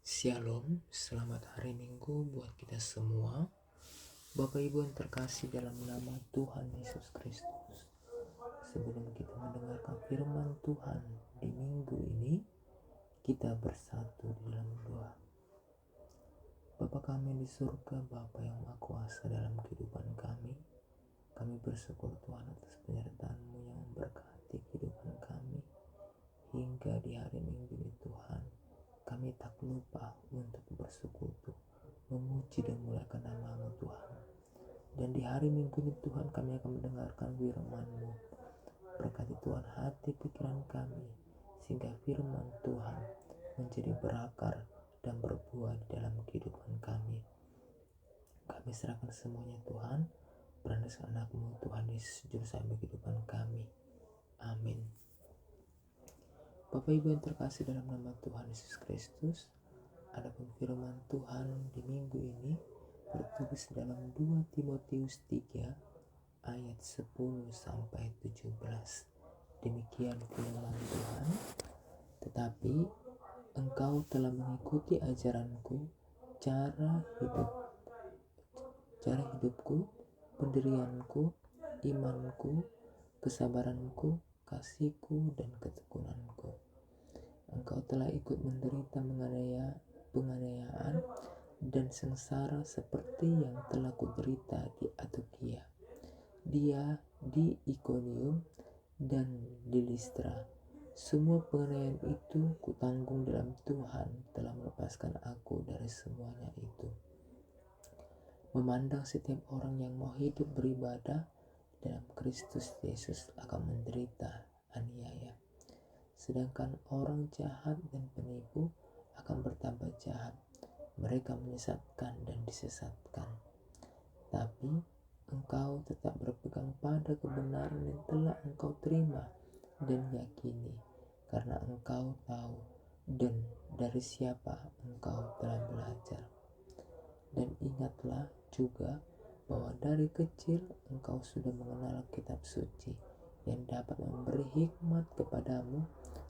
Shalom, selamat hari Minggu buat kita semua. Bapak Ibu yang terkasih dalam nama Tuhan Yesus Kristus. Sebelum kita mendengarkan firman Tuhan di minggu ini, kita bersatu di dalam doa. Bapa kami di surga, Bapa yang Maha Kuasa dalam kehidupan kami bersyukur Tuhan atas penyertaan-Mu yang memberkati kehidupan kami hingga di hari Minggu ini Tuhan. Kami tak lupa untuk bersekutu, memuji dan memuliakan nama-Mu Tuhan. Dan di hari Minggu ini Tuhan, kami akan mendengarkan firman-Mu. Berkati Tuhan hati pikiran kami, sehingga firman Tuhan menjadi berakar dan berbuah di dalam kehidupan kami. Kami serahkan semuanya Tuhan, berandaskan anak-Mu Tuhan Yesus Juru Selamat kehidupan kami. Amin. Bapak Ibu yang terkasih dalam nama Tuhan Yesus Kristus, adapun firman Tuhan di minggu ini tertulis dalam 2 Timotius 3 ayat 10 sampai 17. Demikian firman Tuhan. Tetapi engkau telah mengikuti ajaranku, cara hidupku, pendirianku, imanku, kesabaranku, kasihku, dan ketekunanku. Engkau telah ikut menderita penganiayaan dan sengsara seperti yang telah kuderita di Antiokhia, di Ikonium, dan di Listra. Semua penganiayaan itu kutanggung dalam Tuhan telah melepaskan aku dari semuanya itu. Memandang setiap orang yang mau hidup beribadah dalam Kristus Yesus akan menderita aniaya. Sedangkan orang jahat dan penipu akan bertambah jahat. Mereka menyesatkan dan disesatkan. Tapi engkau tetap berpegang pada kebenaran yang telah engkau terima dan yakini, karena engkau tahu dan dari siapa engkau telah belajar. Dan ingatlah juga bahwa dari kecil engkau sudah mengenal kitab suci yang dapat memberi hikmat kepadamu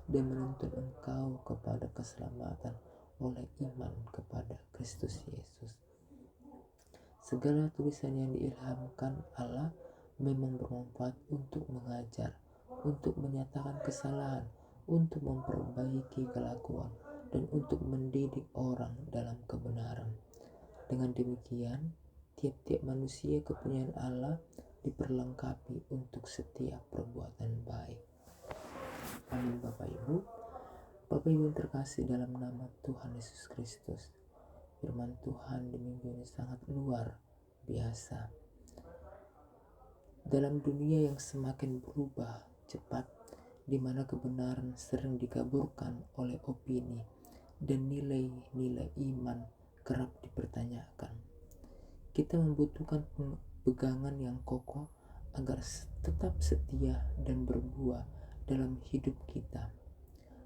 dan menuntun engkau kepada keselamatan oleh iman kepada Kristus Yesus. Segala tulisan yang diilhamkan Allah memang bermanfaat untuk mengajar, untuk menyatakan kesalahan, untuk memperbaiki kelakuan, dan untuk mendidik orang dalam kebenaran. Dengan demikian, tiap-tiap manusia kepunyaan Allah diperlengkapi untuk setiap perbuatan baik. Amin. Bapak Ibu yang terkasih dalam nama Tuhan Yesus Kristus, firman Tuhan di minggu ini sangat luar biasa. Dalam dunia yang semakin berubah cepat, di mana kebenaran sering dikaburkan oleh opini dan nilai-nilai iman kerap dipertanyakan, kita membutuhkan pegangan yang kokoh agar tetap setia dan berbuah dalam hidup kita.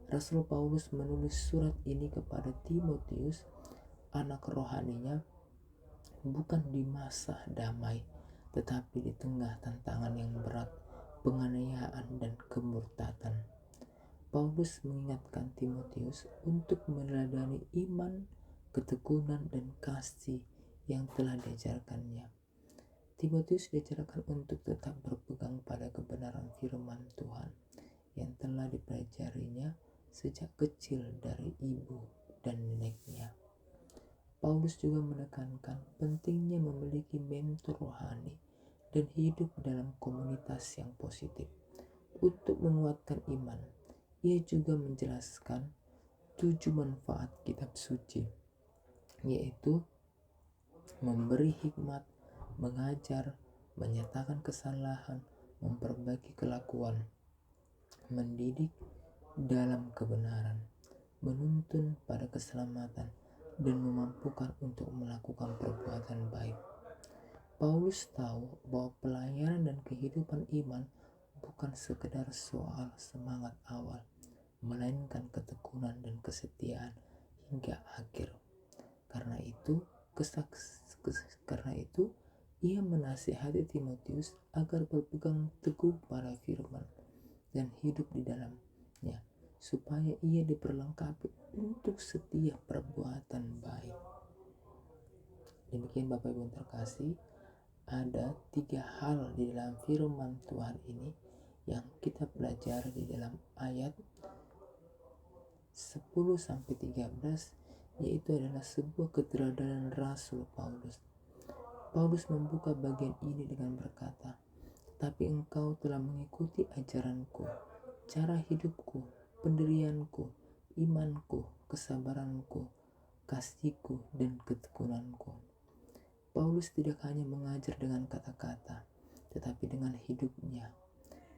Rasul Paulus menulis surat ini kepada Timotius, anak rohaninya, bukan di masa damai, tetapi di tengah tantangan yang berat, penganiayaan dan kemurtatan. Paulus mengingatkan Timotius untuk meneladani iman, ketekunan, dan kasih yang telah diajarkannya. Timotius diajarkan untuk tetap berpegang pada kebenaran firman Tuhan yang telah dipelajarinya sejak kecil dari ibu dan neneknya. Paulus juga menekankan pentingnya memiliki mentor rohani dan hidup dalam komunitas yang positif untuk menguatkan iman. Ia juga menjelaskan 7 manfaat kitab suci, yaitu memberi hikmat, mengajar, menyatakan kesalahan, memperbaiki kelakuan, mendidik dalam kebenaran, menuntun pada keselamatan, dan memampukan untuk melakukan perbuatan baik. Paulus tahu bahwa pelayanan dan kehidupan iman bukan sekedar soal semangat awal, melainkan ketekunan dan kesetiaan hingga akhir. Karena itu, ia menasihati Timotius agar berpegang teguh pada firman dan hidup di dalamnya supaya ia diperlengkapi untuk setiap perbuatan baik. Demikian Bapak Ibu terkasih, ada 3 hal di dalam firman Tuhan ini yang kita pelajari di dalam ayat 10-13, yaitu adalah sebuah keteladanan Rasul Paulus. Paulus membuka bagian ini dengan berkata, "Tapi engkau telah mengikuti ajaranku, cara hidupku, pendirianku, imanku, kesabaranku, kasihku, dan ketekunanku." Paulus tidak hanya mengajar dengan kata-kata, tetapi dengan hidupnya.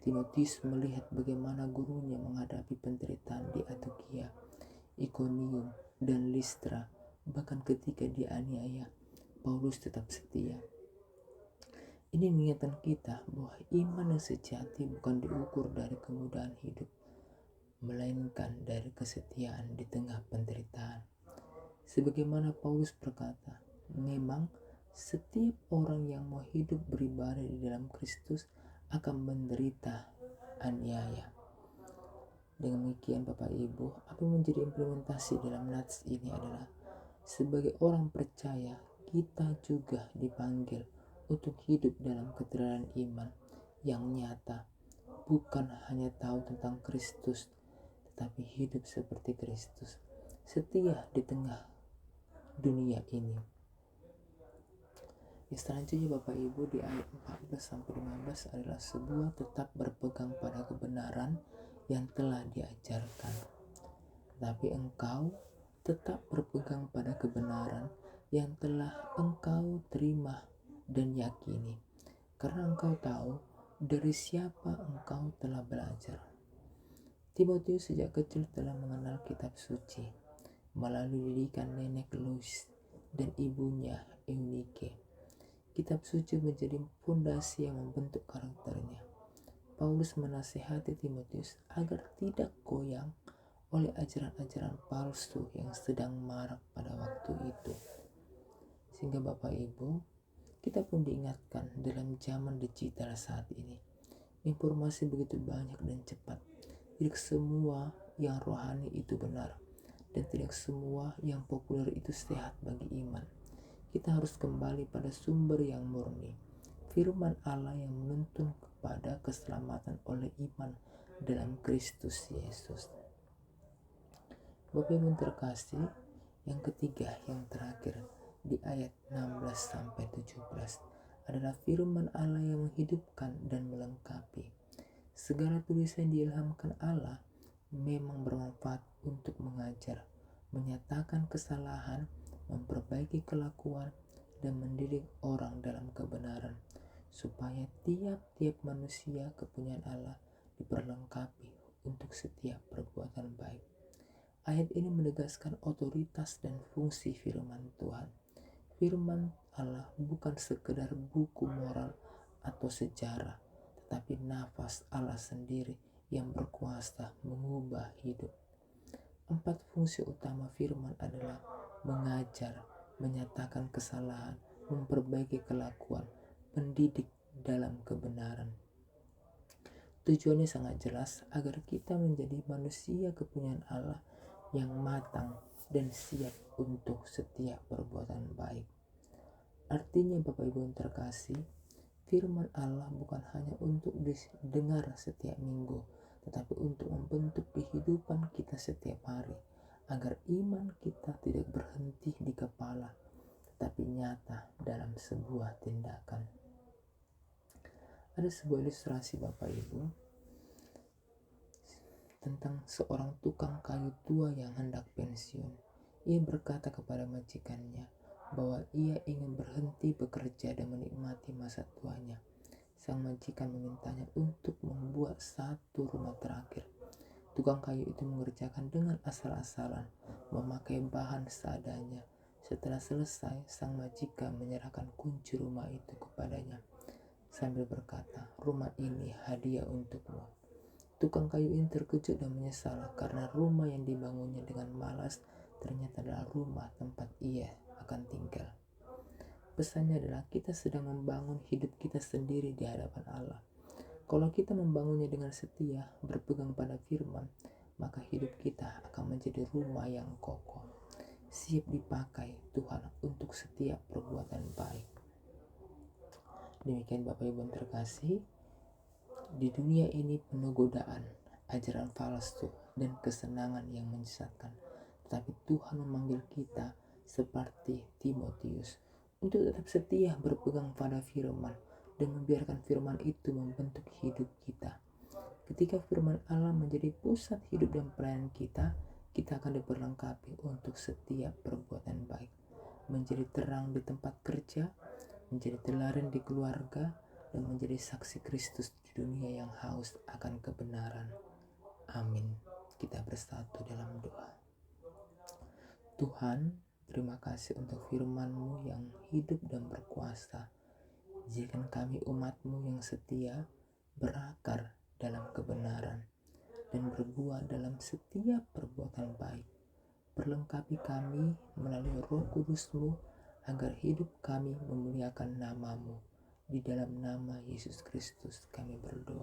Timotius melihat bagaimana gurunya menghadapi penderitaan di Antiokhia, Ikonium, dan Listra. Bahkan ketika dianiaya, Paulus tetap setia. Ini mengingatkan kita bahwa iman yang sejati bukan diukur dari kemudahan hidup, melainkan dari kesetiaan di tengah penderitaan. Sebagaimana Paulus berkata, memang setiap orang yang mau hidup beribadah di dalam Kristus akan menderita aniaya. Dengan demikian Bapak Ibu, apa yang menjadi implementasi dalam nats ini adalah sebagai orang percaya, kita juga dipanggil untuk hidup dalam keteladanan iman yang nyata, bukan hanya tahu tentang Kristus, tetapi hidup seperti Kristus, setia di tengah dunia ini. Selanjutnya Bapak Ibu, di ayat 14-15 adalah sebuah tetap berpegang pada kebenaran yang telah diajarkan. Tapi engkau tetap berpegang pada kebenaran yang telah engkau terima dan yakini, karena engkau tahu dari siapa engkau telah belajar. Timotius sejak kecil telah mengenal kitab suci melalui didikan nenek Lois dan ibunya Eunike. Kitab suci menjadi fondasi yang membentuk karakternya. Paulus menasihati Timotius agar tidak goyang oleh ajaran-ajaran palsu yang sedang marak pada waktu itu. Sehingga Bapak Ibu, kita pun diingatkan dalam zaman digital saat ini, informasi begitu banyak dan cepat. Tidak semua yang rohani itu benar, dan tidak semua yang populer itu sehat bagi iman. Kita harus kembali pada sumber yang murni, firman Allah yang menuntun kepada keselamatan oleh iman dalam Kristus Yesus. Bapak Ibu terkasih, yang ketiga, yang terakhir di ayat 16-17 adalah firman Allah yang menghidupkan dan melengkapi. Segala tulisan yang diilhamkan Allah memang bermanfaat untuk mengajar, menyatakan kesalahan, memperbaiki kelakuan, dan mendidik orang dalam kebenaran, supaya tiap-tiap manusia kepunyaan Allah diperlengkapi untuk setiap perbuatan baik. Ayat ini menegaskan otoritas dan fungsi firman Tuhan. Firman Allah bukan sekedar buku moral atau sejarah, tetapi nafas Allah sendiri yang berkuasa mengubah hidup. 4 fungsi utama firman adalah mengajar, menyatakan kesalahan, memperbaiki kelakuan, mendidik dalam kebenaran. Tujuannya sangat jelas agar kita menjadi manusia kepunyaan Allah yang matang dan siap untuk setiap perbuatan baik. Artinya Bapak Ibu yang terkasih, firman Allah bukan hanya untuk didengar setiap minggu, tetapi untuk membentuk kehidupan kita setiap hari, agar iman kita tidak berhenti di kepala, tetapi nyata dalam sebuah tindakan. Ada sebuah ilustrasi Bapak Ibu tentang seorang tukang kayu tua yang hendak pensiun. Ia berkata kepada majikannya bahwa ia ingin berhenti bekerja dan menikmati masa tuanya. Sang majikan memintanya untuk membuat satu rumah terakhir. Tukang kayu itu mengerjakan dengan asal-asalan, memakai bahan seadanya. Setelah selesai, sang majikan menyerahkan kunci rumah itu kepadanya sambil berkata, "Rumah ini hadiah untukmu." Tukang kayu ini terkejut dan menyesal karena rumah yang dibangunnya dengan malas ternyata adalah rumah tempat ia akan tinggal. Pesannya adalah kita sedang membangun hidup kita sendiri di hadapan Allah. Kalau kita membangunnya dengan setia, berpegang pada firman, maka hidup kita akan menjadi rumah yang kokoh, siap dipakai Tuhan untuk setiap perbuatan baik. Demikian Bapak Ibu yang terkasih, di dunia ini penuh godaan, ajaran palsu, dan kesenangan yang menyesatkan. Tetapi Tuhan memanggil kita seperti Timotius untuk tetap setia berpegang pada firman dan membiarkan firman itu membentuk hidup kita. Ketika firman Allah menjadi pusat hidup dan pelayanan kita, kita akan diperlengkapi untuk setiap perbuatan baik, menjadi terang di tempat kerja, menjadi teladan di keluarga, dan menjadi saksi Kristus di dunia yang haus akan kebenaran. Amin. Kita bersatu dalam doa. Tuhan, terima kasih untuk firman-Mu yang hidup dan berkuasa. Jadikan kami umat-Mu yang setia, berakar dalam kebenaran, dan berbuah dalam setiap perbuatan baik. Perlengkapi kami melalui Roh Kudus-Mu agar hidup kami memuliakan nama-Mu. Di dalam nama Yesus Kristus kami berdoa.